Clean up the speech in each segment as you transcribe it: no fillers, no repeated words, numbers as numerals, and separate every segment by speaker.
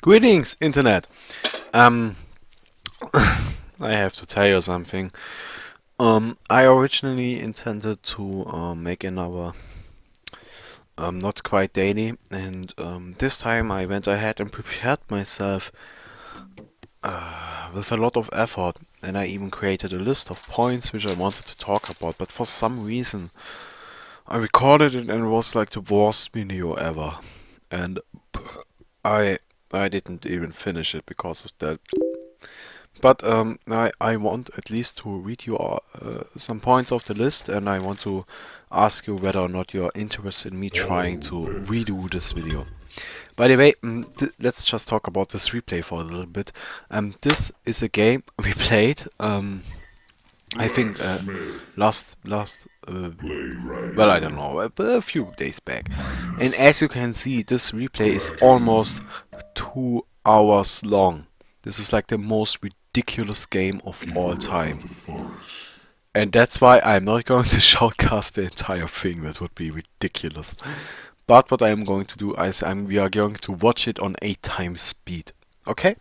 Speaker 1: Greetings, Internet! Um, I have to tell you something. I originally intended to make another not quite daily, and this time I went ahead and prepared myself with a lot of effort, and I even created a list of points which I wanted to talk about, but for some reason I recorded it and it was like the worst video ever, and I I didn't even finish it because of that. But I want at least to read you some points of the list, and I want to ask you whether or not you're interested in me trying to redo this video. By the way, let's just talk about this replay for a little bit. This is a game we played. I think well, I don't know, a few days back. And as you can see, this replay is almost 2 hours long. This is like the most ridiculous game of all time. And that's why I'm not going to shoutcast the entire thing. That would be ridiculous. But what I am going to do is we are going to watch it on 8 times speed. Okay?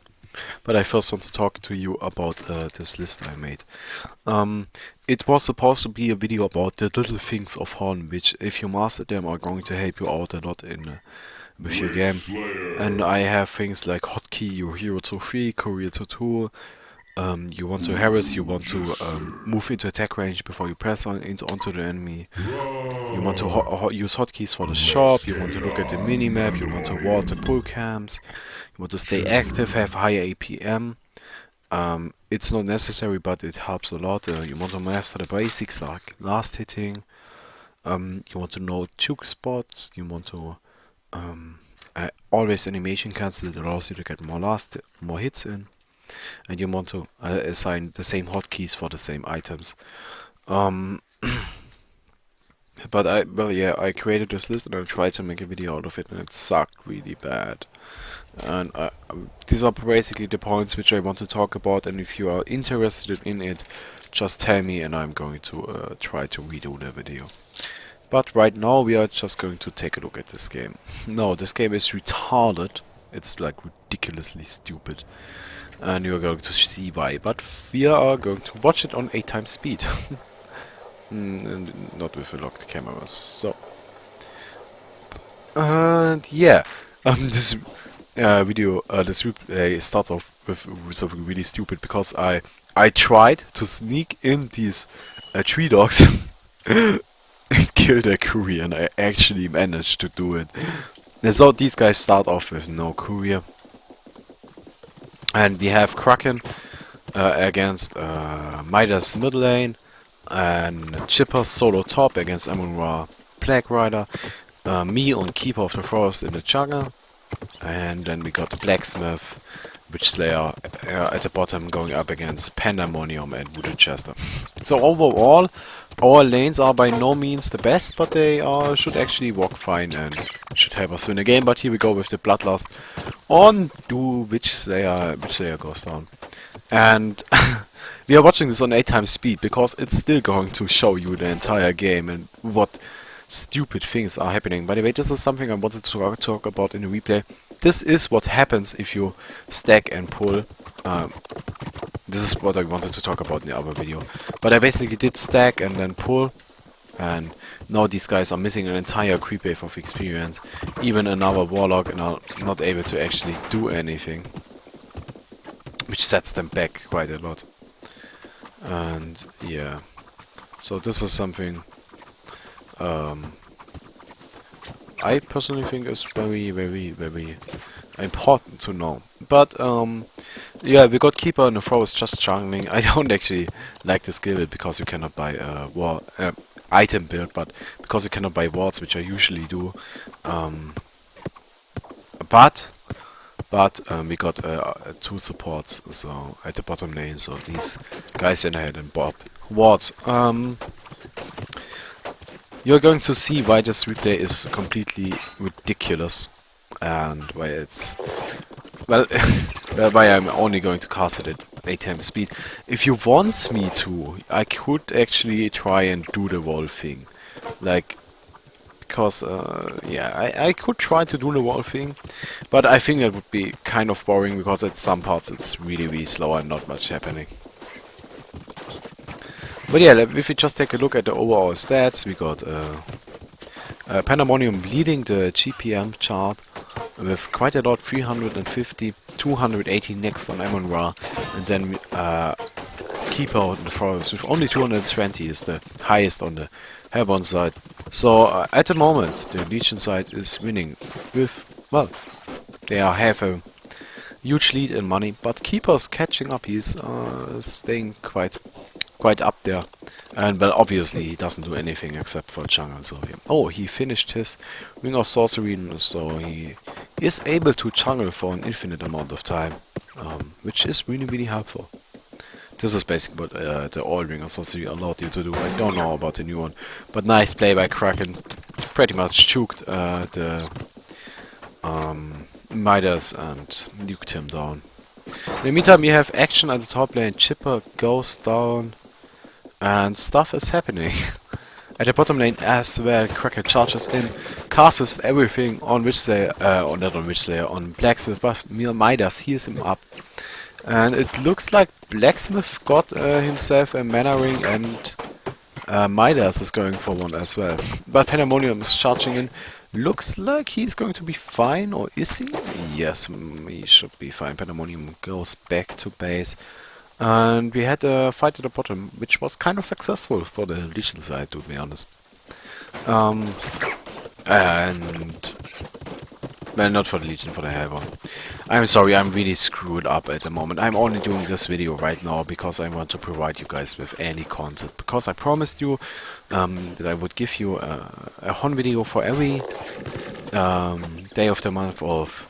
Speaker 1: But I first want to talk to you about this list I made. It was supposed to be a video about the little things of Horn, which if you master them are going to help you out a lot in with your game. And I have things like hotkey, your hero to 3, courier to 2. You want to harass, you want to move into attack range before you press onto the enemy. You want to use hotkeys for the shop, you want to look at the minimap, you want to ward the pull camps, you want to stay active, have higher APM. It's not necessary, but it helps a lot. You want to master the basics like last hitting. You want to know juke spots. You want to always animation cancel. It allows you to get more hits in, and you want to assign the same hotkeys for the same items. But I created this list and I tried to make a video out of it, and it sucked really bad. And these are basically the points which I want to talk about, and if you are interested in it, just tell me and I'm going to try to redo the video. But right now we are just going to take a look at this game. No, this game is retarded. It's like ridiculously stupid. And you're going to see why. But we are going to watch it on 8 times speed. And not with a locked camera. So. And yeah. This video, this replay starts off with something really stupid because I tried to sneak in these tree dogs and kill their courier, and I actually managed to do it. And so these guys start off with no courier, and we have Kraken against Midas middle lane, and Chipper solo top against Amun-Ra Plague Rider, me on Keeper of the Forest in the jungle. And then we got the Blacksmith, Witch Slayer at the bottom going up against Pandemonium and Voodoo Chester. So overall, our lanes are by no means the best, but they should actually work fine and should help us win the game. But here we go with the Bloodlust on Witch Slayer. Witch Slayer goes down. And we are watching this on 8 times speed because it's still going to show you the entire game and what stupid things are happening. By the way, this is something I wanted to talk about in the replay. This is what happens if you stack and pull. This is what I wanted to talk about in the other video. But I basically did stack and then pull. And now these guys are missing an entire creep wave of experience. Even another warlock and are not able to actually do anything. Which sets them back quite a lot. And yeah. So this is something I personally think is very, very, very important to know. But yeah, we got Keeper in the Forest just jungling. I don't actually like the skill build because you cannot buy item build, but because you cannot buy wards, which I usually do. But we got 2 supports, so at the bottom lane. So these guys went ahead and bought wards. You're going to see why this replay is completely ridiculous and why it's well, why I'm only going to cast it at 8 times speed. If you want me to, I could actually try and do the wall thing, like because yeah, I could try to do the wall thing, but I think that would be kind of boring because at some parts it's really slow and not much happening. But yeah, if we just take a look at the overall stats, we got Pandemonium leading the GPM chart with quite a lot, 350, 280 next on Amon-Ra, and then Keeper in the Forest with only 220 is the highest on the Hellborn side. So at the moment, the Legion side is winning with, well, they have a huge lead in money, but Keeper's catching up. He's staying quite up there. And well, obviously he doesn't do anything except for jungle. So yeah. Oh, he finished his Ring of Sorcery, so he is able to jungle for an infinite amount of time, which is really helpful. This is basically what the old Ring of Sorcery allowed you to do. I don't know about the new one, but nice play by Kraken. Pretty much choked the Midas and nuked him down. In the meantime, we have action at the top lane. Chipper goes down, and stuff is happening. At the bottom lane as well, Kraken charges in, casts everything on Witchslayer, or not on Witchslayer, on Blacksmith, but Midas heals him up. And it looks like Blacksmith got himself a mana ring, and Midas is going for one as well. But Pandemonium is charging in. Looks like he's going to be fine, or is he? Yes, he should be fine. Pandemonium goes back to base. And we had a fight at the bottom, which was kind of successful for the Legion side, to be honest. And... well, not for the Legion, for the Hellborn. I'm sorry, I'm really screwed up at the moment. I'm only doing this video right now because I want to provide you guys with any content. Because I promised you that I would give you a Hon video for every day of the month of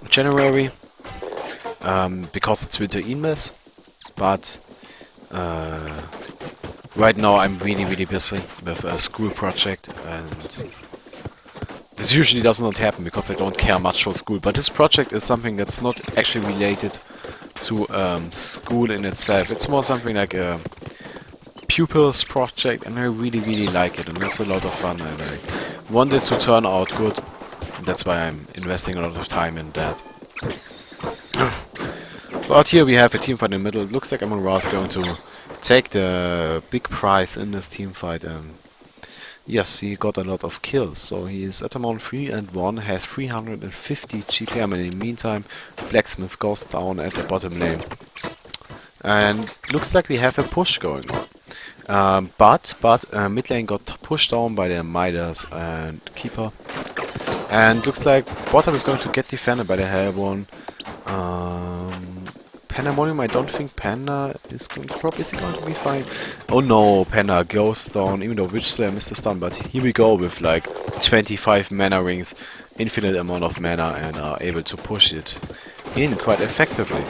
Speaker 1: January. Because it's winter Inmes. But right now I'm really busy with a school project, and this usually does not happen because I don't care much for school, but this project is something that's not actually related to school in itself. It's more something like a pupils project, and I really like it, and it's a lot of fun, and I want it to turn out good. That's why I'm investing a lot of time in that. But here we have a team fight in the middle. It looks like Amon-Ra is going to take the big prize in this team fight, and yes, he got a lot of kills, so he is at amount 3 and 1, has 350 GPM. In the meantime, Blacksmith goes down at the bottom lane. And looks like we have a push going on. But mid lane got pushed down by the Midas and Keeper. And looks like bottom is going to get defended by the Hellborn. Pandemonium, I don't think Panda is going to drop. Is he going to be fine? Oh no, Panda goes down, even though Witchslayer missed the stun, but here we go with like 25 mana rings, infinite amount of mana, and are able to push it in quite effectively.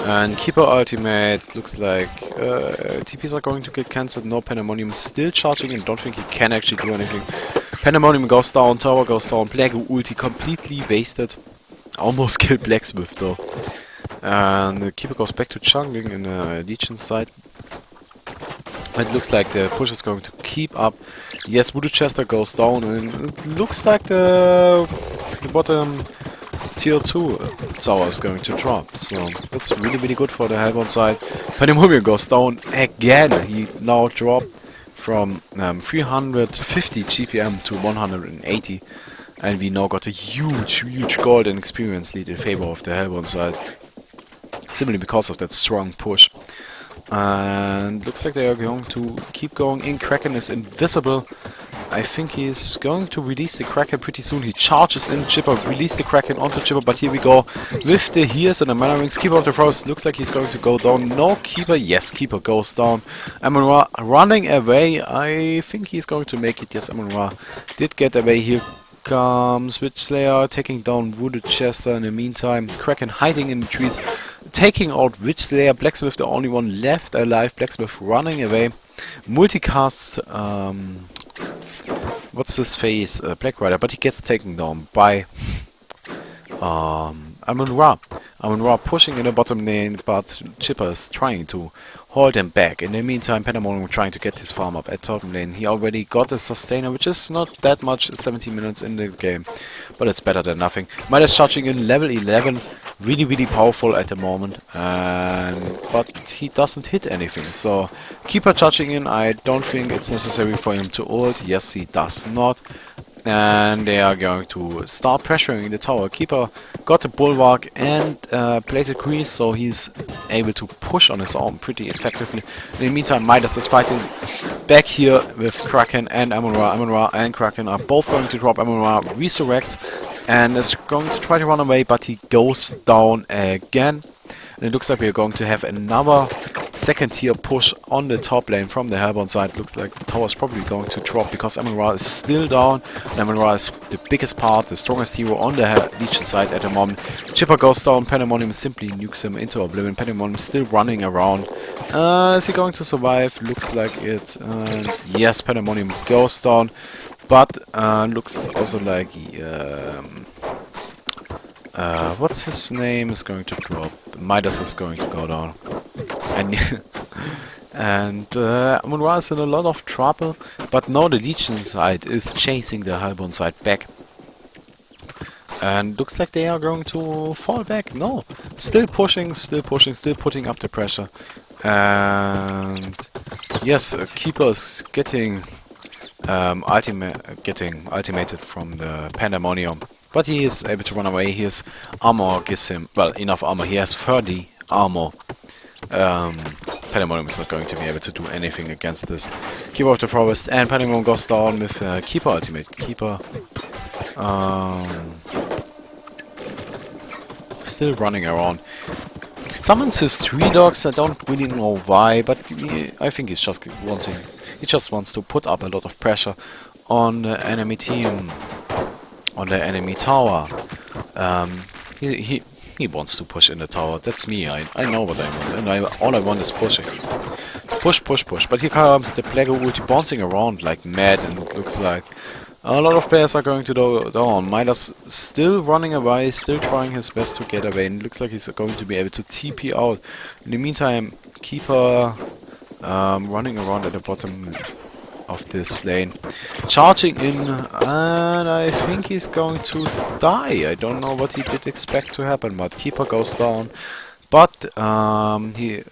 Speaker 1: And Keeper ultimate, looks like TPs are going to get cancelled. No, Pandemonium still charging in, don't think he can actually do anything. Pandemonium goes down, tower goes down, Plague ulti completely wasted. Almost killed Blacksmith though. And the Keeper goes back to jungling in the Legion side. It looks like the push is going to keep up. Yes, Voodoo Chester goes down, and it looks like the bottom tier 2 tower is going to drop. So that's really good for the Hellborn side. Pandemonium goes down again. He now dropped from 350 GPM to 180. And we now got a huge golden experience lead in favor of the Hellborn side. Simply because of that strong push. And looks like they are going to keep going in. Kraken is invisible. I think he's going to release the Kraken pretty soon. He charges in Chipper, release the Kraken onto Chipper, but here we go with the heals and the mana rings. Keeper of the Forest looks like he's going to go down. No Keeper, yes, Keeper goes down. Amon-Ra running away. I think he's going to make it. Yes, Amon-Ra did get away. Here comes Witchslayer taking down Voodoo Chester. In the meantime, Kraken hiding in the trees, taking out Witchslayer. Blacksmith the only one left alive. Blacksmith running away. Multicasts, what's his face? Black Rider, but he gets taken down by Amon-Ra. Amon-Ra pushing in the bottom lane, but Chipper is trying to hold him back. In the meantime, Pandemonium trying to get his farm up at top lane. He already got a sustainer, which is not that much, 17 minutes in the game, but it's better than nothing. Midas charging in level 11, really powerful at the moment, but he doesn't hit anything. So Keeper charging in, I don't think it's necessary for him to ult. Yes, he does not. And they are going to start pressuring the tower. Keeper got the bulwark and plated grease, so he's able to push on his own pretty effectively. In the meantime, Midas is fighting back here with Kraken and Amon-Ra. Amon-Ra and Kraken are both going to drop. Amon-Ra resurrects and is going to try to run away, but he goes down again. And it looks like we're going to have another second tier push on the top lane from the Hellbourne side. Looks like the tower is probably going to drop because Amon-Ra is still down. And Amon-Ra is the biggest part, the strongest hero on the Legion side at the moment. Chipper goes down, Pandemonium simply nukes him into oblivion. Pandemonium still running around. Is he going to survive? Looks like it. Yes, Pandemonium goes down. But looks also like what's his name is going to drop. Midas is going to go down. And Amon-Ra is in a lot of trouble, but now the Legion side is chasing the Hellbourne side back. And looks like they are going to fall back. No, still pushing, still putting up the pressure. And yes, Keeper is getting ultimated from the Pandemonium. But he is able to run away. His armor gives him, well, enough armor. He has 30 armor. Pandemonium is not going to be able to do anything against this. Keeper of the Forest, and Pandemonium goes down with Keeper ultimate. Keeper still running around. Summons his 3 dogs. I don't really know why, but I think he's just wanting. He just wants to put up a lot of pressure on the enemy team. On the enemy tower. He wants to push in the tower. That's me. I know what I want. And all I want is pushing. Push. But here comes the Plague ulti bouncing around like mad, and it looks like a lot of players are going to go down. Midas still running away, still trying his best to get away, and it looks like he's going to be able to TP out. In the meantime, Keeper running around at the bottom of this lane, charging in, and I think he's going to die. I don't know what he did expect to happen, but Keeper goes down. But the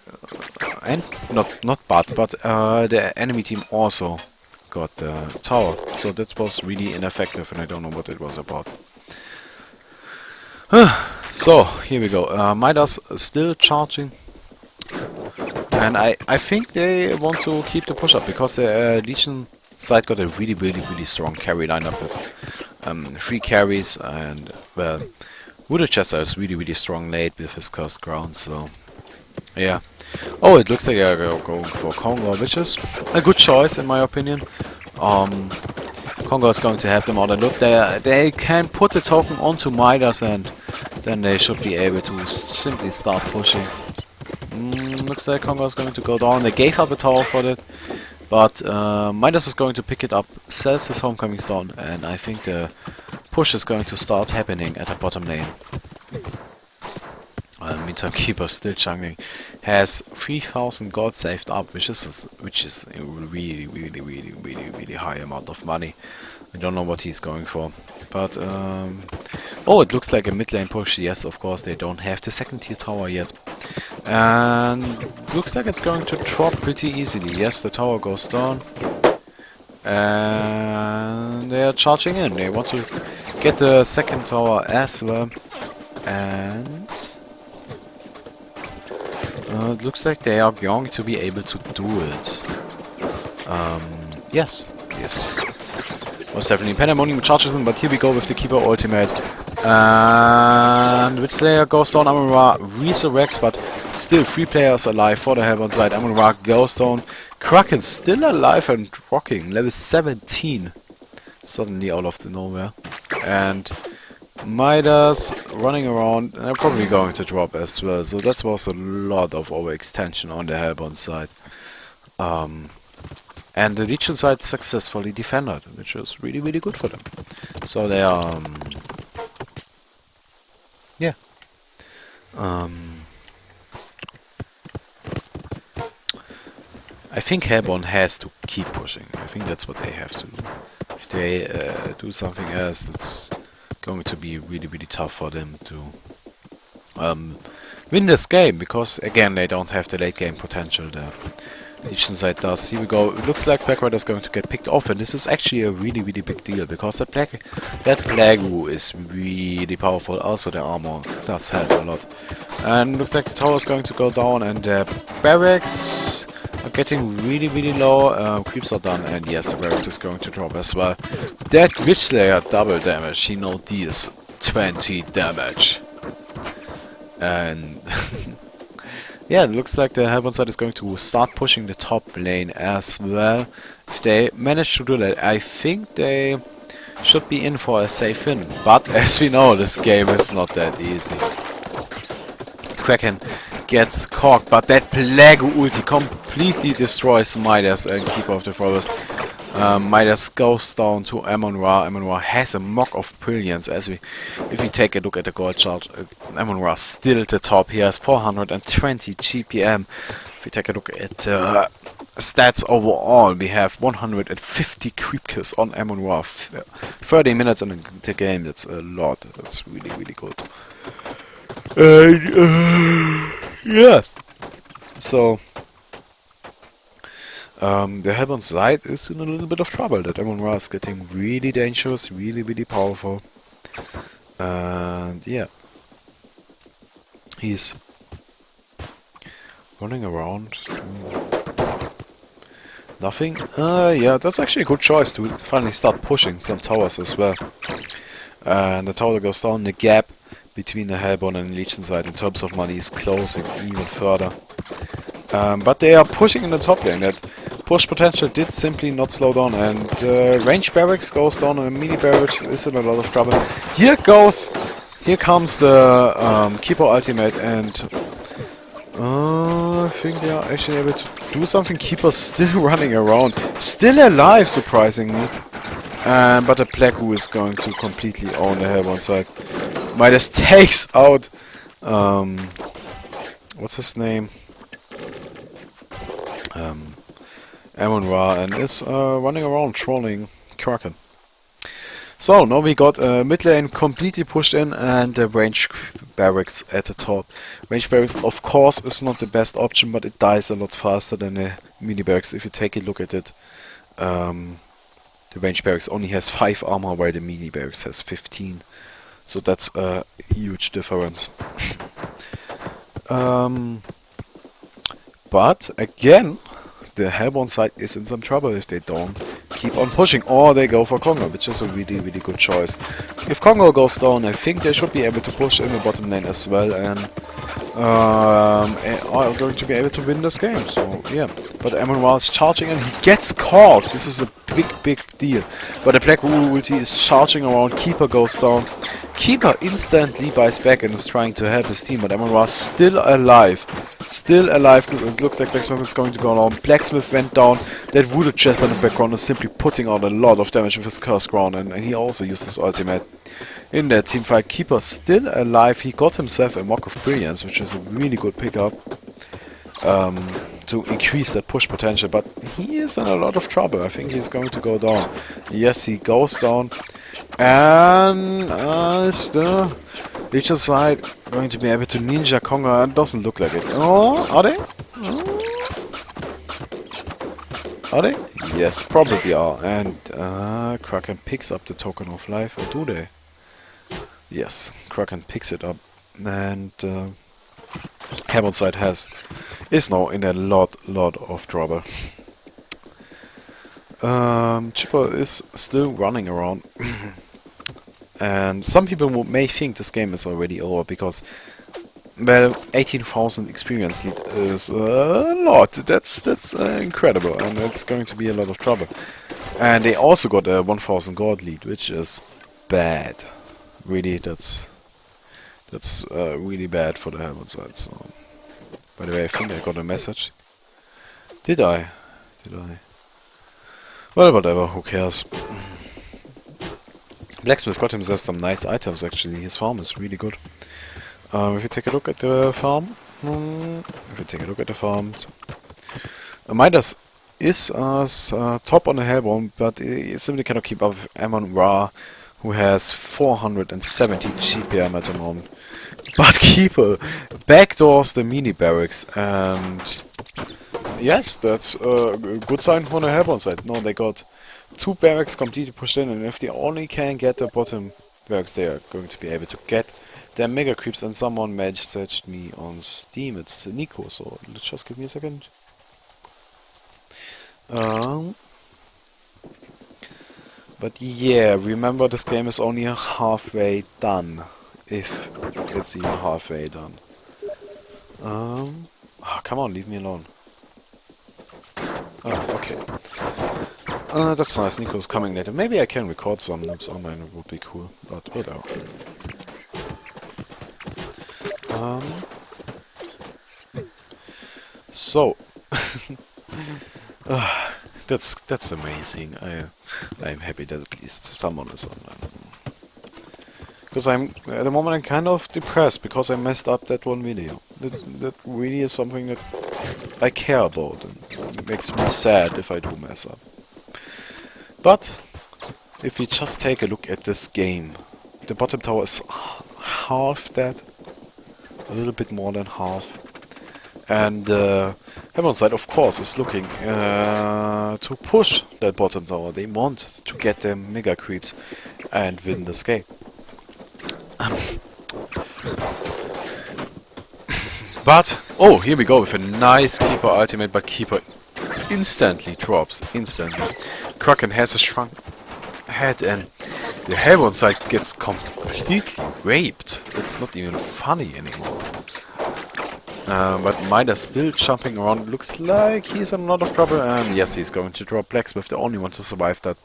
Speaker 1: enemy team also got the tower, so that was really ineffective, and I don't know what it was about. So here we go. Midas still charging. And I think they want to keep the push up because the Legion side got a really strong carry lineup with 3 carries, and well, Wooded Chester is really strong late with his Cursed Ground, so yeah. Oh, it looks like they're going for Congo, which is a good choice in my opinion. Congo is going to help them out, and look, they can put the token onto Midas, and then they should be able to simply start pushing. Looks like Congo is going to go down. They gave up a tower for that, but Midas is going to pick it up, sells his homecomings down, and I think the push is going to start happening at the bottom lane. Meantime, Keeper still jungling, has 3,000 gold saved up, which is a really high amount of money. I don't know what he's going for, but oh, it looks like a mid lane push. Yes, of course, they don't have the second tier tower yet. And looks like it's going to drop pretty easily. Yes, the tower goes down. And they are charging in. They want to get the second tower as well. And it looks like they are going to be able to do it. Yes. Most definitely. Pandemonium charges them, but here we go with the Keeper ultimate. And Witchslayer goes down, Amon-Ra resurrects, but still 3 players alive for the Hellbourne side. Amon-Ra goes down. Kraken still alive and rocking, level 17. Suddenly out of the nowhere. And Midas running around, and they're probably going to drop as well. So that was a lot of overextension on the Hellbourne side. And the Legion side successfully defended, which was really good for them. So they are think Hellborn has to keep pushing. I think that's what they have to do. If they do something else, it's going to be really, really tough for them to win this game, because again, they don't have the late game potential there. Legion side does. Here we go. It looks like Black Rider is going to get picked off, and this is actually a really, really big deal, because that Plague is really powerful. Also, the armor does help a lot. And looks like the tower is going to go down, and the barracks are getting really, really low. Creeps are done, and yes, the barracks is going to drop as well. That Witch Slayer double damage. He now deals 20 damage. And yeah, it looks like the Hellborn side is going to start pushing the top lane as well. If they manage to do that, I think they should be in for a safe win. But as we know, this game is not that easy. Kraken gets caught, but that Plague ulti completely destroys Midas and Keeper of the Forest. Midas goes down to Amon-Ra. Amon-Ra has a mock of brilliance. If we take a look at the gold chart, Amon-Ra still at the top. He has 420 GPM. If we take a look at stats overall, we have 150 creep kills on Amon-Ra. 30 minutes in the game, that's a lot. That's really, really good. Yeah. So the Hellborn side is in a little bit of trouble. That Amon-Ra is getting really dangerous, really, really powerful. And yeah, he's running around. Nothing. Yeah, that's actually a good choice to finally start pushing some towers as well. And the tower goes down. The gap between the Hellborn and Legion side in terms of money is closing even further. But they are pushing in the top lane. That push potential did simply not slow down, and range barracks goes down, and mini barracks is in a lot of trouble. Here comes the Keeper ultimate, and I think they are actually able to do something. Keeper still running around, still alive, surprisingly. But the Plague is going to completely own the Hellborn side. Midas takes out what's his name? Amon-Ra, and is running around trolling Kraken. So now we got mid lane completely pushed in, and the range barracks at the top. Range barracks, of course, is not the best option, but it dies a lot faster than the mini barracks. If you take a look at it, the range barracks only has 5 armor, while the mini barracks has 15. So that's a huge difference. But again, the Hellborn side is in some trouble if they don't keep on pushing, or they go for Congo, which is a really, really good choice. If Congo goes down, I think they should be able to push in the bottom lane as well, and are going to be able to win this game. So yeah, but Amon-Ra is charging and he gets caught. This is a big, big deal. But the Black ulti is charging around. Keeper goes down. Keeper instantly buys back and is trying to help his team, but Amon-Ra is still alive. Still alive. It looks like Blacksmith is going to go down. Blacksmith went down. That Voodoo chest on the background is simply putting out a lot of damage with his Curse Crown, and he also used his ultimate in that team fight. Keeper still alive. He got himself a Mock of Brilliance, which is a really good pickup to increase that push potential, but he is in a lot of trouble. I think he's going to go down. Yes, he goes down. And is the Legion side going to be able to ninja Congo? It doesn't look like it. Oh, are they? Are they? Yes, probably are. And Kraken picks up the Token of Life, or do they? Yes, Kraken picks it up, and Hellborn side is now in a lot of trouble. Chipper is still running around. And some people may think this game is already over, because, well, 18,000 experience lead is a lot. That's incredible, and it's going to be a lot of trouble. And they also got a 1,000 gold lead, which is bad. Really, that's really bad for the Hellborn side. So, by the way, I think I got a message. Did I? Well, whatever. Who cares? Blacksmith got himself some nice items, actually. His farm is really good. If you take a look at the farm... Midas is top on the Hellborn, but he simply cannot keep up with Amon Ra, who has 470 GPM at the moment. But Keeper backdoors the mini barracks, and yes, that's a good sign for the Hellborn side. No, they got 2 barracks completely pushed in, and if they only can get the bottom barracks, they are going to be able to get their mega creeps. And someone messaged me on Steam, it's Nico, so let's just give me a second. But yeah, remember this game is only halfway done, if it's even halfway done. Oh, come on, leave me alone. Oh, okay. That's nice, Nico's coming later. Maybe I can record some noobs online, it would be cool, but whatever. So... that's amazing. I'm happy that at least someone is online. Because at the moment I'm kind of depressed because I messed up that one video. That really is something that I care about, and it makes me sad if I do mess up. But if we just take a look at this game, the bottom tower is half that, a little bit more than half. And Heaven side, of course, is looking to push that bottom tower. They want to get their mega creeps and win this game. But, oh, here we go with a nice Keeper ultimate, but Keeper instantly drops. Instantly. Kraken has a shrunk head, and the Heaven side gets completely raped. It's not even funny anymore. But Midas still jumping around. Looks like he's in a lot of trouble. And yes, he's going to drop Blacksmith, the only one to survive that.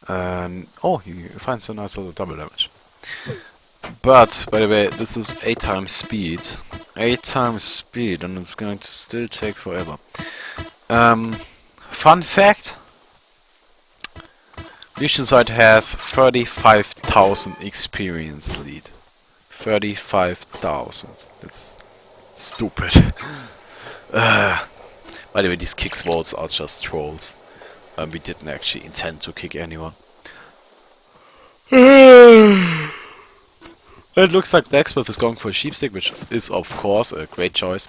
Speaker 1: And oh, he finds a nice little double damage. But, by the way, this is 8 times speed. 8 times speed, and it's going to still take forever. Fun fact. Legion side has 35,000 experience lead. 35,000. That's stupid. By the way, these kick votes are just trolls. We didn't actually intend to kick anyone. It looks like Blacksmith is going for a sheepstick, which is of course a great choice.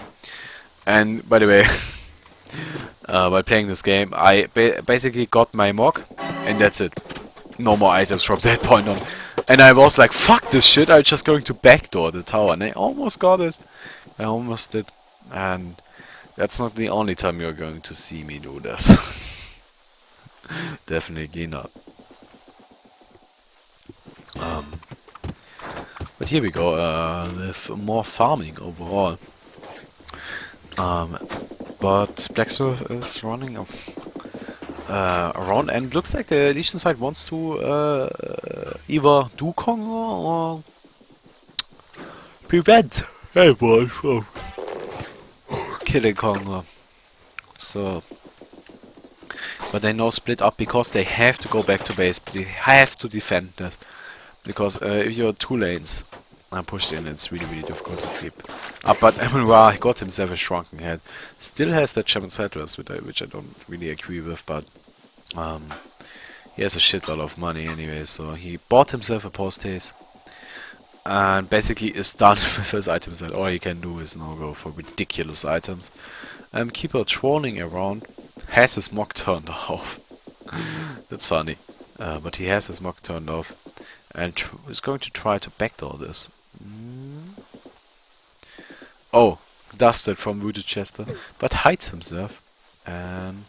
Speaker 1: And by the way, while playing this game, I basically got my mock, and that's it. No more items from that point on. And I was like, fuck this shit, I'm just going to backdoor the tower. And I almost got it. I almost did. And that's not the only time you're going to see me do this. Definitely not. But here we go, with more farming overall. But Blacksmith is running around, and looks like the Legion side wants to either do Conquer or prevent anyone from killing Conquer. So, but they now split up because they have to go back to base. They have to defend this because if you're 2 lanes pushed in, it's really difficult to keep up. But Amon Ra got himself a shrunken head. Still has that Shaman Citrus, which I don't really agree with, but he has a shitload of money anyway, so he bought himself a post-haste and basically is done with his items, and all he can do is now go for ridiculous items. Keeper trolling around, has his mock turned off. That's funny. But he has his mock turned off and is going to try to backdoor this. Oh, dusted from Voodoo Chester, but hides himself. And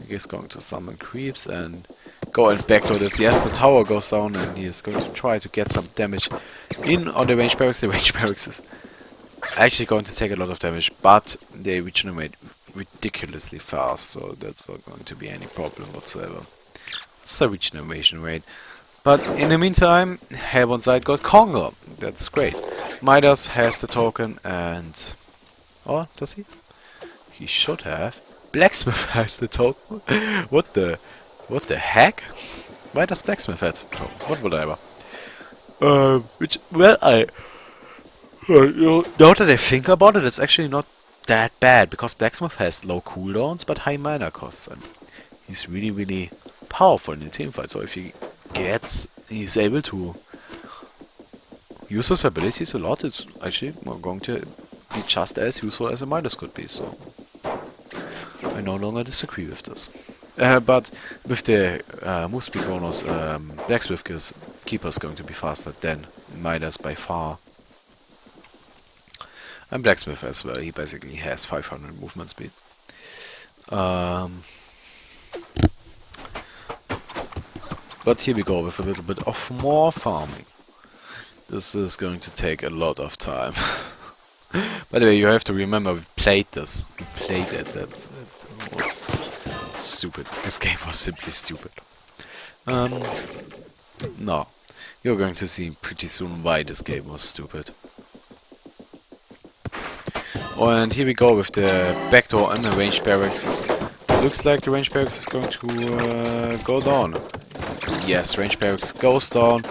Speaker 1: he's going to summon creeps and go and backdoor this. Yes, the tower goes down, and he is going to try to get some damage in on the range barracks. The range barracks is actually going to take a lot of damage, but they regenerate ridiculously fast, so that's not going to be any problem whatsoever. It's a regeneration rate. But in the meantime, Hellborn side got Congo. That's great. Midas has the token, and... oh, does he? He should have. Blacksmith has the token. What the heck? Why does Blacksmith have the token? Whatever. Which, well, now that I think about it, it's actually not that bad, because Blacksmith has low cooldowns but high mana costs, and he's really, really powerful in the teamfight. So if he's able to use his abilities a lot, it's actually going to be just as useful as a Midas could be. So I no longer disagree with this. But with the move speed bonus, Blacksmith Keeper is going to be faster than Midas by far. And Blacksmith as well, he basically has 500 movement speed. But here we go with a little bit of more farming. This is going to take a lot of time. By the way, you have to remember we played this. We played it. That was stupid. This game was simply stupid. No. You're going to see pretty soon why this game was stupid. And here we go with the backdoor and the ranged barracks. Looks like the ranged barracks is going to go down. Yes, ranged barracks goes down.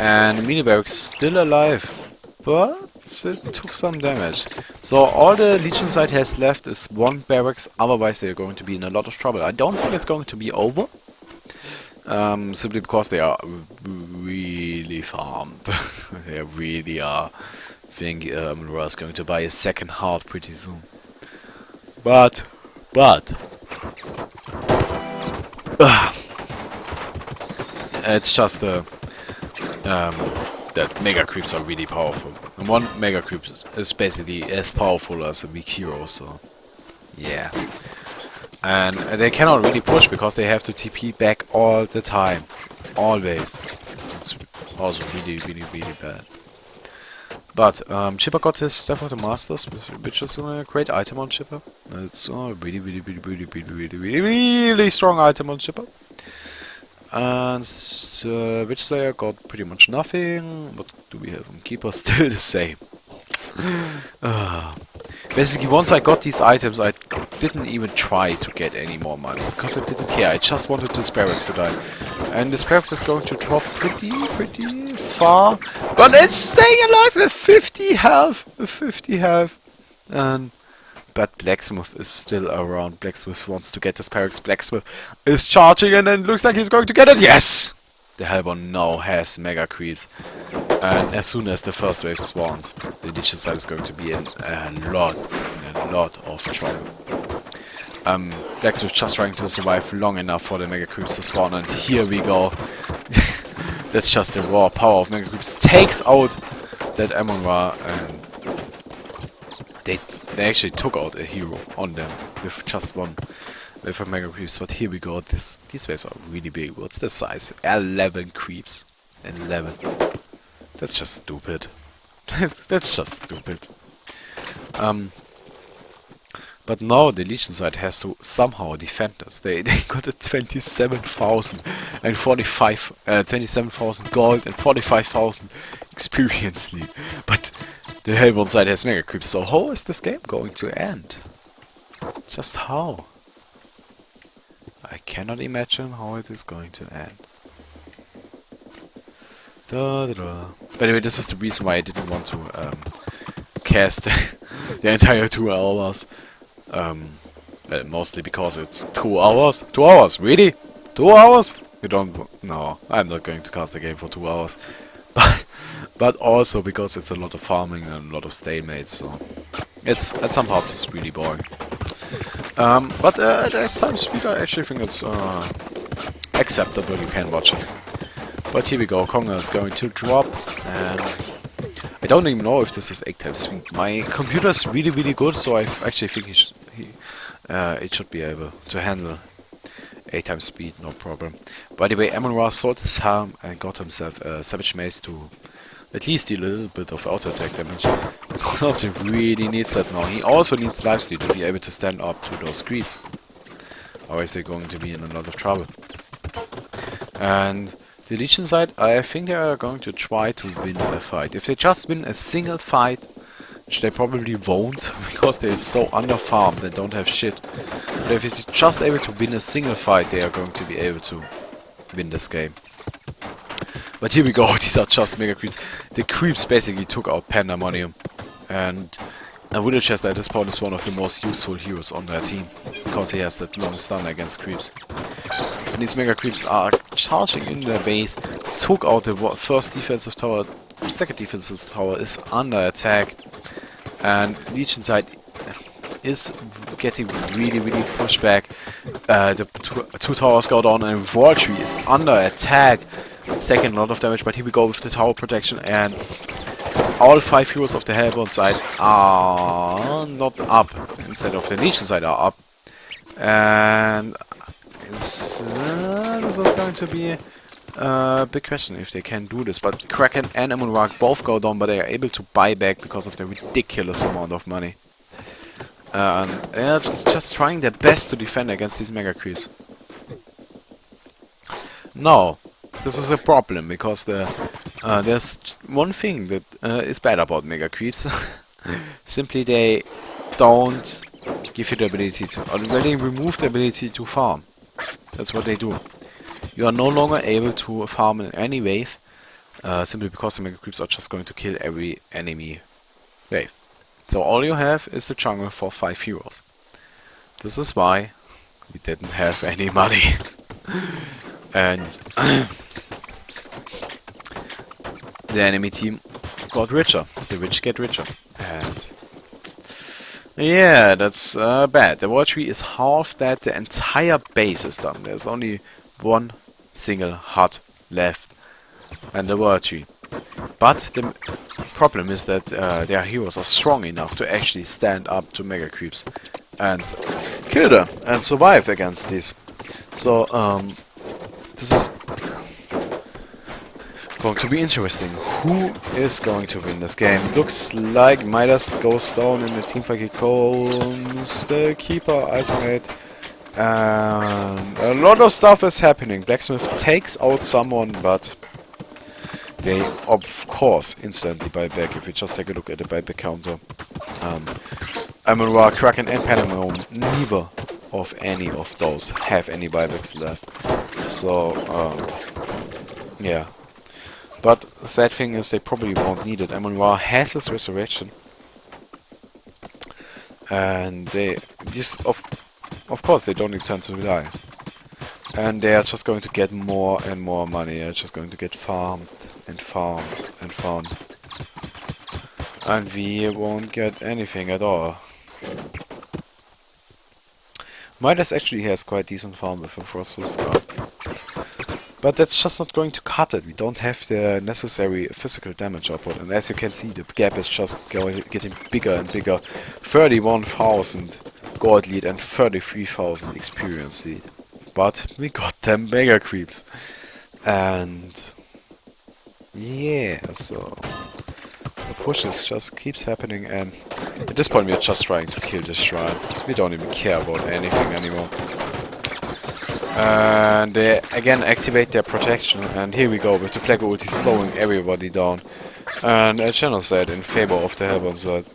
Speaker 1: And the mini barracks still alive. But it took some damage. So all the Legion side has left is one barracks, otherwise they're going to be in a lot of trouble. I don't think it's going to be over. Simply because they are really farmed. They really are. I think Amon-Ra is going to buy a second heart pretty soon. But it's just that mega creeps are really powerful. And one mega creep is basically as powerful as a weak hero, so yeah. And they cannot really push because they have to TP back all the time. Always. It's also really, really, really bad. But Chipper got his Staff of the Masters, which is a great item on Chipper. It's a really, really, really, really, really, really, really, really strong item on Chipper. And Witch Slayer got pretty much nothing. What do we have on Keeper? Still the same. Basically, once I got these items, I didn't even try to get any more money, because I didn't care. I just wanted this barracks to die. And this barracks is going to drop pretty far. But it's staying alive with 50 health. But Blacksmith is still around. Blacksmith wants to get this barracks. Blacksmith is charging, and then looks like he's going to get it. Yes! The Hellborn now has mega creeps. And as soon as the first wave spawns, the Legion side is going to be in a lot of trouble. Blacksmith just trying to survive long enough for the mega creeps to spawn, and here we go. That's just the raw power of mega creeps. Takes out that Amon-Ra, and they actually took out a hero on them with just one wave of mega creeps. But here we go. These waves are really big. What's the size? 11 creeps. 11. That's just stupid. That's just stupid. But now the Legion side has to somehow defend us. They got a 27,000 gold and 45,000 experience lead. But the Hellborn side has mega creeps. So how is this game going to end? Just how? I cannot imagine how it is going to end. By the way, this is the reason why I didn't want to cast the entire 2 hours. Mostly because it's 2 hours. 2 hours, really? 2 hours? You don't? No, I'm not going to cast the game for 2 hours. But also because it's a lot of farming and a lot of stalemates. So it's at some parts it's really boring. But at time speed, I actually think it's acceptable. You can watch it. But here we go, Konga is going to drop, and I don't even know if this is 8 times speed. My computer is really good, so I actually think it should be able to handle 8 times speed, no problem. By the way, Amon-Ra sold his helm and got himself a Savage Mace to at least deal a little bit of auto attack damage. Because he really needs that now. He also needs lifesteal to be able to stand up to those creeps. Otherwise they're going to be in a lot of trouble. And the Legion side, I think they are going to try to win a fight. If they just win a single fight, which they probably won't, because they're so underfarmed and don't have shit. But if they're just able to win a single fight, they are going to be able to win this game. But here we go, these are just mega creeps. The creeps basically took out Pandemonium. And And Voodoo Chester at this point is one of the most useful heroes on their team, because he has that long stun against creeps. And these mega creeps are charging in their base, took out the first defensive tower, second defensive tower is under attack, and Legion side is getting really pushed back. The two towers go down and Vortree is under attack. It's taking a lot of damage, but here we go with the tower protection, and all 5 heroes of the Hellbound side are not up, instead of the Legion side are up. And this is going to be a big question if they can do this. But Kraken and Amun-Ra both go down, but they are able to buy back because of the ridiculous amount of money. They're just trying their best to defend against these mega creeps. Now, this is a problem, because there's one thing that is bad about mega creeps. Simply, they don't give you the ability to, or they remove the ability to farm. That's what they do. You are no longer able to farm in any wave, simply because the mega creeps are just going to kill every enemy wave. So all you have is the jungle for 5 heroes. This is why we didn't have any money. And the enemy team got richer. The rich get richer. And yeah, that's bad. The war tree is half that. The entire base is done. There's only one single hut left. And the war tree. But the problem is that their heroes are strong enough to actually stand up to mega creeps and kill them and survive against these. So this is going to be interesting. Who is going to win this game? Looks like Midas goes down in the teamfight. He comes the Keeper ultimate. And a lot of stuff is happening. Blacksmith takes out someone, but they, of course, instantly buy back. If we just take a look at the buyback counter. Amun-Ra, Kraken and Pandemonium, neither of any of those have any buybacks left. So, yeah. But the sad thing is they probably won't need it. Amun-Ra has his resurrection. And of course they don't intend to die. And they are just going to get more and more money. They're just going to get farmed and farmed and farmed. And we won't get anything at all. Midas actually has quite decent farm with a Frostful Scar. But that's just not going to cut it. We don't have the necessary physical damage output. And as you can see, the gap is just getting bigger and bigger. 31,000 gold lead and 33,000 experience lead. But we got them mega creeps. And yeah, so the pushes just keeps happening, and at this point we are just trying to kill this shrine. We don't even care about anything anymore. And they again activate their protection, and here we go with the Flag ulti slowing everybody down. And a genocide in favor of the Hellbound side.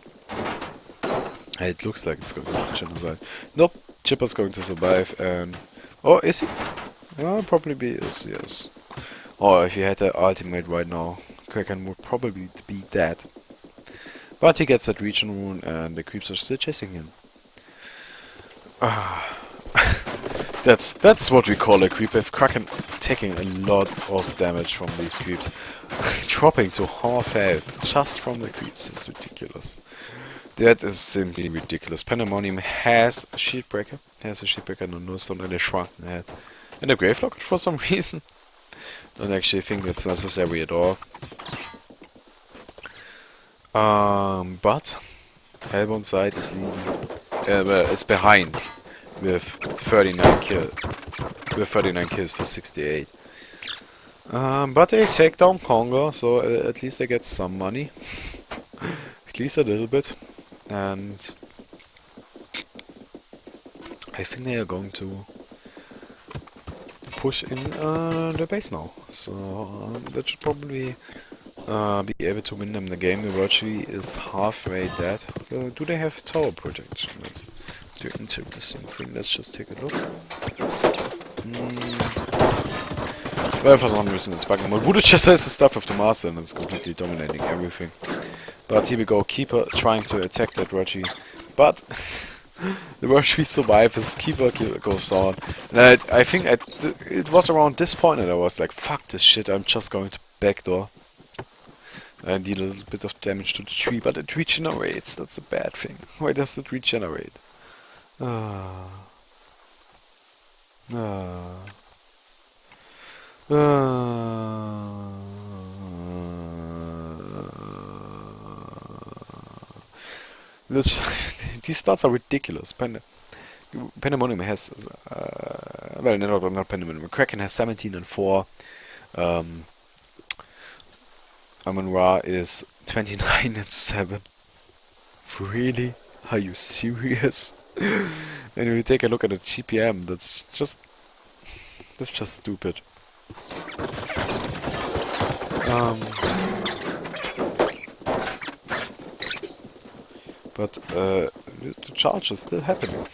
Speaker 1: It looks like it's going to be genocide. Nope, Chipper's going to survive, and oh, is he? Probably is, yes. Or if he had the ultimate right now, Kraken would probably be dead. But he gets that region rune, and the creeps are still chasing him. That's what we call a creep wave. Kraken taking a lot of damage from these creeps. Dropping to half health just from the creeps. It's ridiculous. That is simply ridiculous. Pandemonium has a shield breaker. Has a shield breaker, no stone, and a shrunken head. And a grave locket for some reason. Don't actually think that's necessary at all. But Hellbound side is leading. It's behind with 39 kills to 68. But they take down Conga, so at least they get some money. At least a little bit. And I think they are going to push in the base now. So that should probably be able to win them the game. The virtually is halfway dead. Do they have tower protection? That's the interesting thing. Let's just take a look. Well, for some reason it's bugging. But Voodoo Chester is the stuff of the master, and it's completely dominating everything. But here we go, Keeper trying to attack that Reggie. But the Reggie survives, Keeper goes down. And I think it was around this point that I was like, fuck this shit, I'm just going to backdoor. I did a little bit of damage to the tree, but it regenerates, that's a bad thing. Why does it regenerate? These stats are ridiculous. Pandemonium has, well, not Pandemonium. Kraken has 17 and 4. Amon-Ra is 29 and 7. Really? Are you serious? And if you take a look at the GPM, that's just stupid. But the charge is still happening.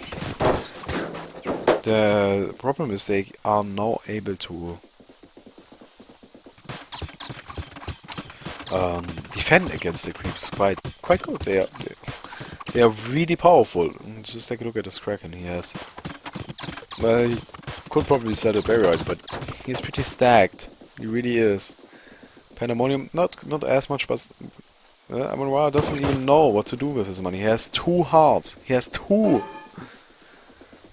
Speaker 1: The problem is they are now able to defend against the creeps quite good. They are really powerful. Just take a look at this Kraken he has. Well, he could probably set a barrier, but he's pretty stacked. He really is. Pandemonium, not as much, but Amon-Ra doesn't even know what to do with his money. He has 2 hearts. He has 2.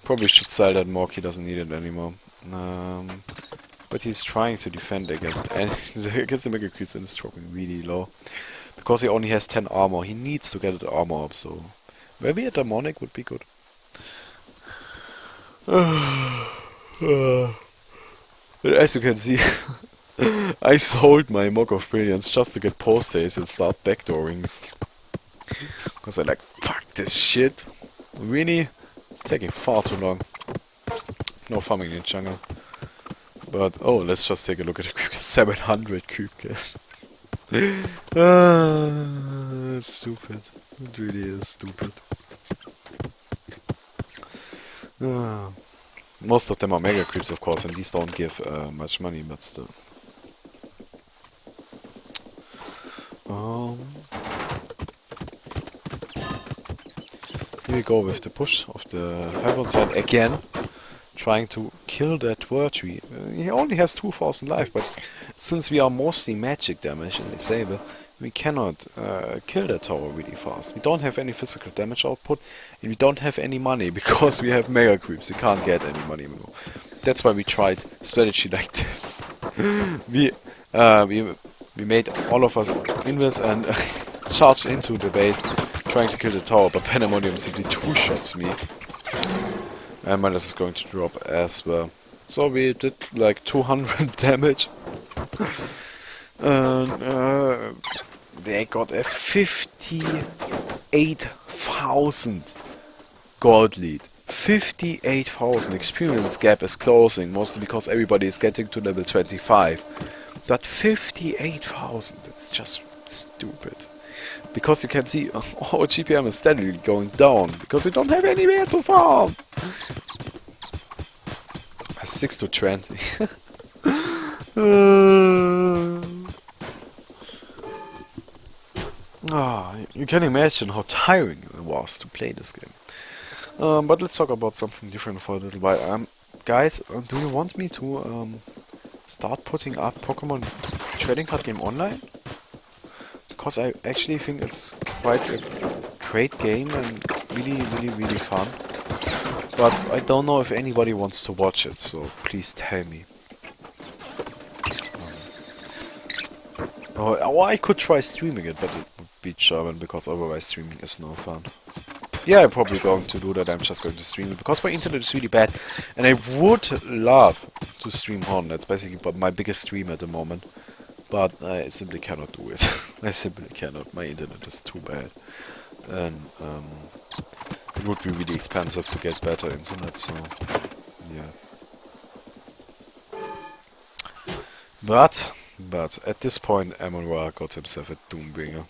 Speaker 1: Probably should sell that Mork. He doesn't need it anymore. But he's trying to defend against the Mega Creeps, and it's dropping really low. Because he only has 10 armor. He needs to get the armor up, so maybe a demonic would be good. As you can see, I sold my Mock of Brilliance just to get post haste and start backdooring. Because I'm like, fuck this shit. Really? It's taking far too long. No farming in jungle. But, oh, let's just take a look at the creep. 700 creep gas. It's stupid. It really is stupid. Most of them are mega creeps, of course, and these don't give much money, but still. Here we go with the push of the Heaven side again, trying to kill that Word Tree. He only has 2,000 life, but since we are mostly magic damage and disable, we cannot kill that tower really fast. We don't have any physical damage output, and we don't have any money because we have mega creeps. We can't get any money anymore. That's why we tried strategy like this. we made all of us invest and charged into the base, trying to kill the tower, but Pandemonium simply 2-shots me. And Midas is going to drop as well. So we did like 200 damage. And they got a 58,000 gold lead. 58,000 experience gap is closing, mostly because everybody is getting to level 25. But 58,000, that's just stupid. Because you can see our GPM is steadily going down, because we don't have anywhere to farm. 6 to 20. You can imagine how tiring it was to play this game. But let's talk about something different for a little while. Guys, do you want me to start putting up Pokemon Trading Card Game online? Because I actually think it's quite a great game and really fun. But I don't know if anybody wants to watch it, so please tell me. Or I could try streaming it, but it would be German, because otherwise streaming is no fun. Yeah, I'm probably going to do that. I'm just going to stream it, because my internet is really bad. And I would love to stream Horn. That's basically my biggest stream at the moment. But I simply cannot do it. I simply cannot. My internet is too bad. And it would be really expensive to get better internet, so yeah. But at this point, Amon-Ra got himself a Doombringer.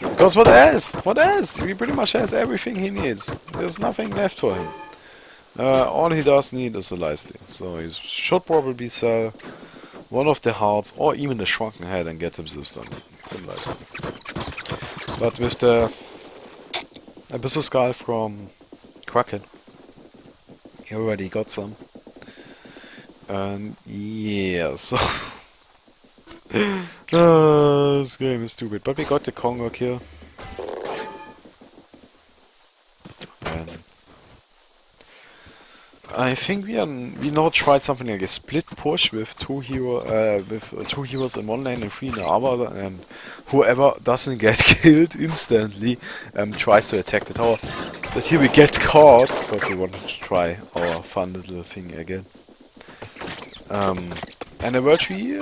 Speaker 1: Because what else? What else? He pretty much has everything he needs. There's nothing left for him. All he does need is a lifesteal. So he should probably sell one of the hearts, or even the shrunken head, and get him some lifesteal. But with the Abyssal Skull from Kraken, he already got some. And yeah, so this game is stupid. But we got the Congo kill. And I think we now tried something like a split push with two heroes in one lane and 3 in the other, and whoever doesn't get killed instantly tries to attack the tower. But here we get caught because we wanted to try our fun little thing again. And the World Tree,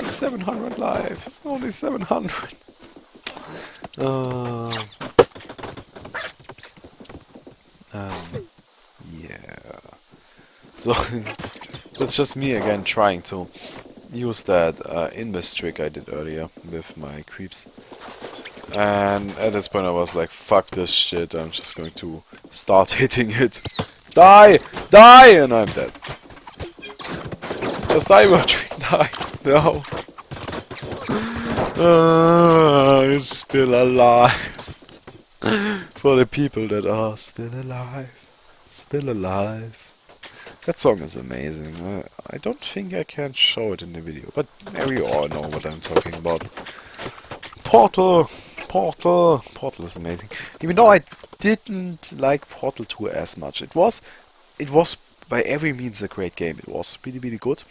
Speaker 1: 700 life. It's only 700. Yeah. So that's just me again trying to use that invis trick I did earlier with my creeps. And at this point I was like, fuck this shit, I'm just going to start hitting it. Die! Die! And I'm dead. Just die, World Tree, die! No! It's still alive. For the people that are still alive. Still alive. That song is amazing. I don't think I can show it in the video, but you all know what I'm talking about. Portal! Portal! Portal is amazing. Even though I didn't like Portal 2 as much. It was by every means a great game. It was really, really good.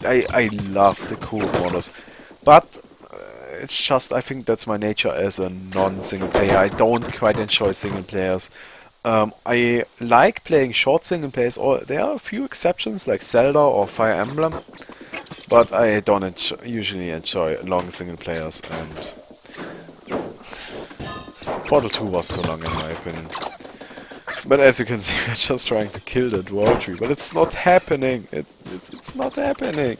Speaker 1: I love the cool models. But it's just, I think that's my nature as a non-single player. I don't quite enjoy single players. I like playing short single players, or there are a few exceptions like Zelda or Fire Emblem, but I don't usually enjoy long single players, and Portal 2 was so long in my opinion. But as you can see, we're just trying to kill that World Tree, but it's not happening. It's not happening.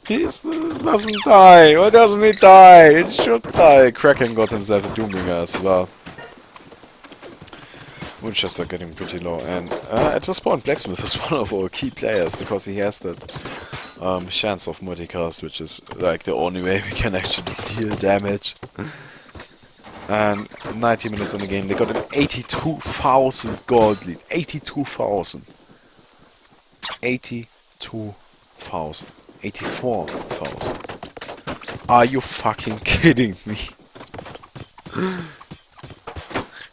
Speaker 1: This doesn't die. Why doesn't he die? It should die. Kraken got himself a Doombringer as well. Winchester getting pretty low, and at this point Blacksmith is one of our key players because he has that chance of multicast, which is like the only way we can actually deal damage. And 90 minutes in the game, they got an 82,000 gold lead. 82,000. 82,000. 84,000. Are you fucking kidding me?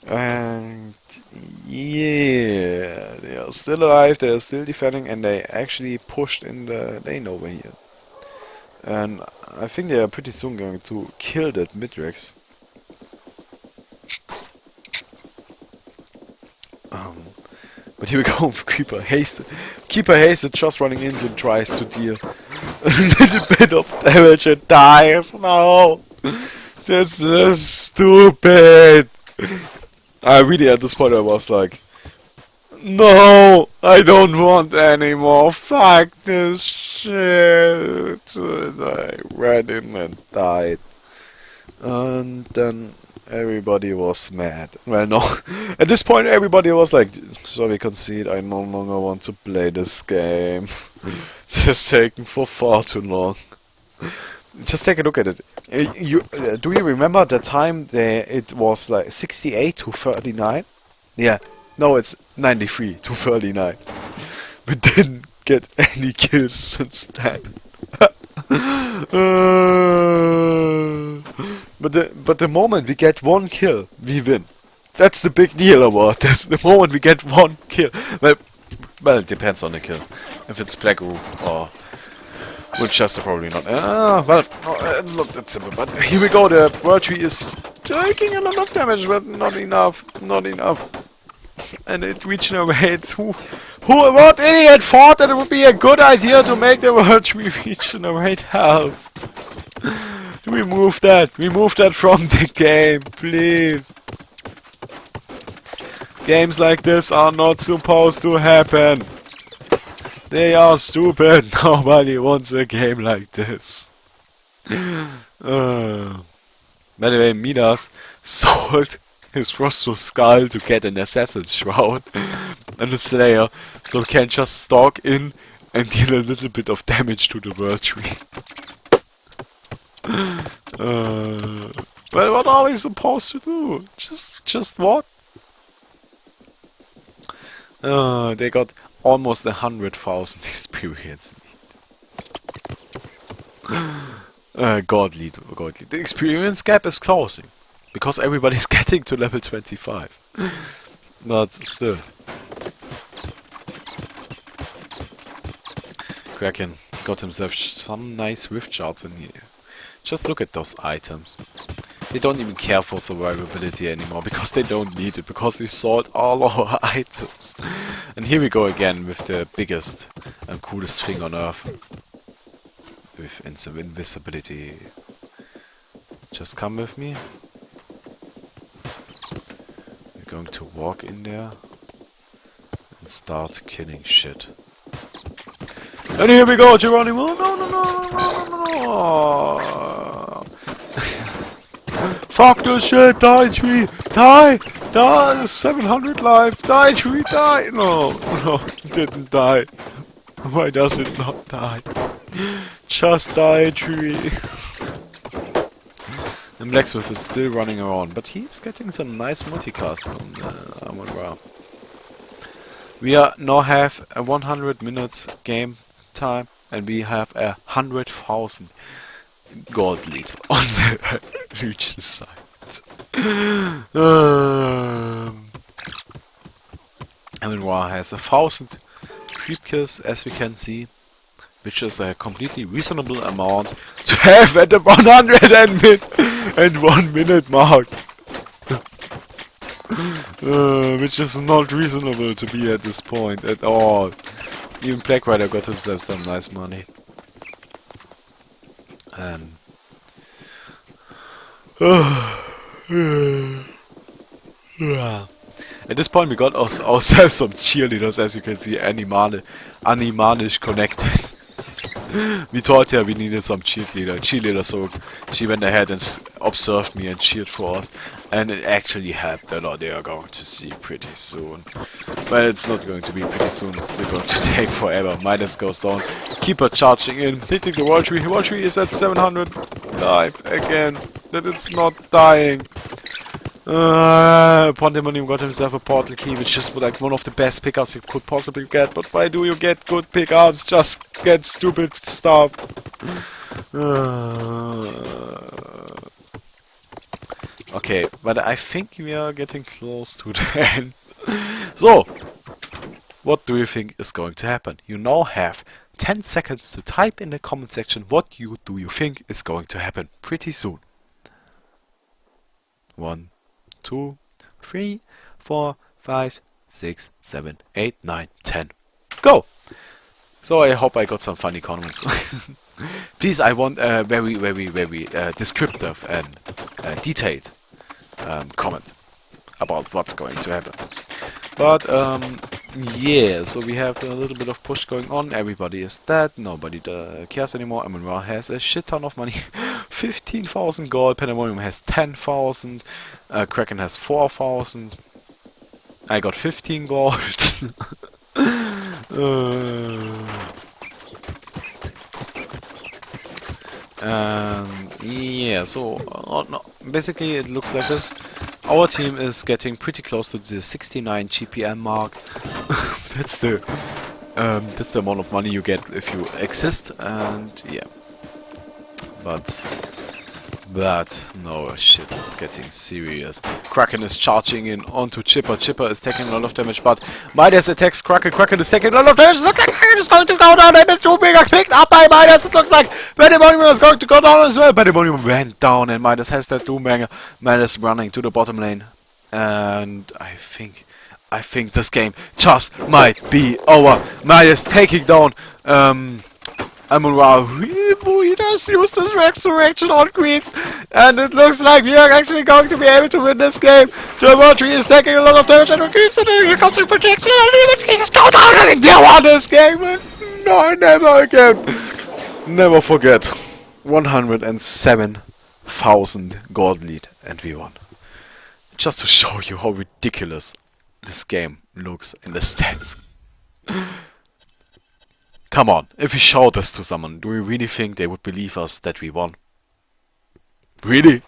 Speaker 1: And yeah, they are still alive, they are still defending, and they actually pushed in the lane over here. And I think they are pretty soon going to kill that Midrex. But here we go with Keeper Hasted. Keeper Hasted just running in and tries to deal a little bit of damage and dies. No! This is stupid! I really, at this point, I was like, no, I don't want any more. Fuck this shit. And I ran in and died. And then everybody was mad. Well, no. At this point, everybody was like, sorry, concede, I no longer want to play this game. It's taken for far too long. Just take a look at it. Do you remember the time it was like 68 to 39? Yeah. No, it's 93 to 39. We didn't get any kills since then. But the moment we get one kill, we win. That's the big deal about this. The moment we get one kill. Well, it depends on the kill. If it's Black Roof or Winchester, probably not. Well, it's not that simple. But here we go. The World Tree is taking a lot of damage, but not enough. Not enough. And it regenerates. What idiot thought that it would be a good idea to make the World Tree regenerate health? Remove that. Remove that from the game, please. Games like this are not supposed to happen. They are stupid. Nobody wants a game like this. By the way, Midas sold his Frostro Skull to get an Assassin's Shroud and a Slayer, so he can just stalk in and deal a little bit of damage to the world tree. Well, what are we supposed to do? Just what? They got almost 100,000 experience. God lead. The experience gap is closing because everybody's getting to level 25. But still, Kraken got himself some nice rift charts in here. Just look at those items. They don't even care for survivability anymore because they don't need it, because we sold all our items. And here we go again with the biggest and coolest thing on earth. With invisibility. Just come with me. We're going to walk in there and start killing shit. And here we go, Geronimo! No! Fuck this shit! Die, tree! Die! Die! 700 life! Die, tree! Die! No! No, it didn't die. Why does it not die? Just die, tree! And Blacksmith is still running around, but he's getting some nice multicasts on Amon-Ra. We now have a 100 minutes game time, and we have 100,000 gold lead on the region side. Amon-Ra has 1,000 creep kills, as we can see, which is a completely reasonable amount to have at the 101 minute mark. Which is not reasonable to be at this point at all. Even Black Rider got himself some nice money. And at this point we got ourselves some cheerleaders, as you can see, animalish connected. We thought we needed some cheerleader, so she went ahead and observed me and cheered for us, and it actually helped a lot. They are going to see pretty soon. Well, it's not going to be pretty soon, it's still going to take forever. Midas goes down, Keeper charging in, hitting the wall tree. Wall tree is at 700 life again, that it's not dying. Pandemonium got himself a portal key, which is like one of the best pickups you could possibly get. But why do you get good pickups? Just get stupid stuff. Okay, but I think we are getting close to the end. So, what do you think is going to happen? You now have 10 seconds to type in the comment section what do you think is going to happen pretty soon. 1, 2, 3, 4, 5, 6, 7, 8, 9, 10. Go! So I hope I got some funny comments. Please, I want a very descriptive and detailed comment about what's going to happen. But yeah, so we have a little bit of push going on. Everybody is dead. Nobody cares anymore. Amon-Ra has a shit ton of money. 15,000 gold. Pandemonium has 10,000. Kraken has 4,000. I got 15 gold. Yeah, so no, basically it looks like this. Our team is getting pretty close to the 69 GPM mark. That's the amount of money you get if you exist, and yeah. But no, shit is getting serious. Kraken is charging in onto Chipper. Chipper is taking a lot of damage, but Midas attacks Kraken. Kraken is taking a lot of damage. It looks like Kraken is going to go down, and the two mega picked up by Midas. It looks like Pandemonium is going to go down as well. Pandemonium went down, and Midas has that Doombanger. Midas running to the bottom lane, and I think this game just might be over. Midas taking down Amon-Ra. He does use this resurrection on creeps, and it looks like we are actually going to be able to win this game. The Tree is taking a lot of damage on the creeps, and then here comes the protection, and the creeps go down, and we won this game. No, never again. Never forget. 107,000 gold lead, and we won. Just to show you how ridiculous this game looks in the stats. Come on, if we show this to someone, do we really think they would believe us that we won? Really?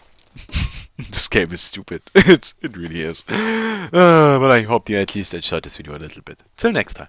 Speaker 1: This game is stupid. It really is. But I hope you at least enjoyed this video a little bit. Till next time.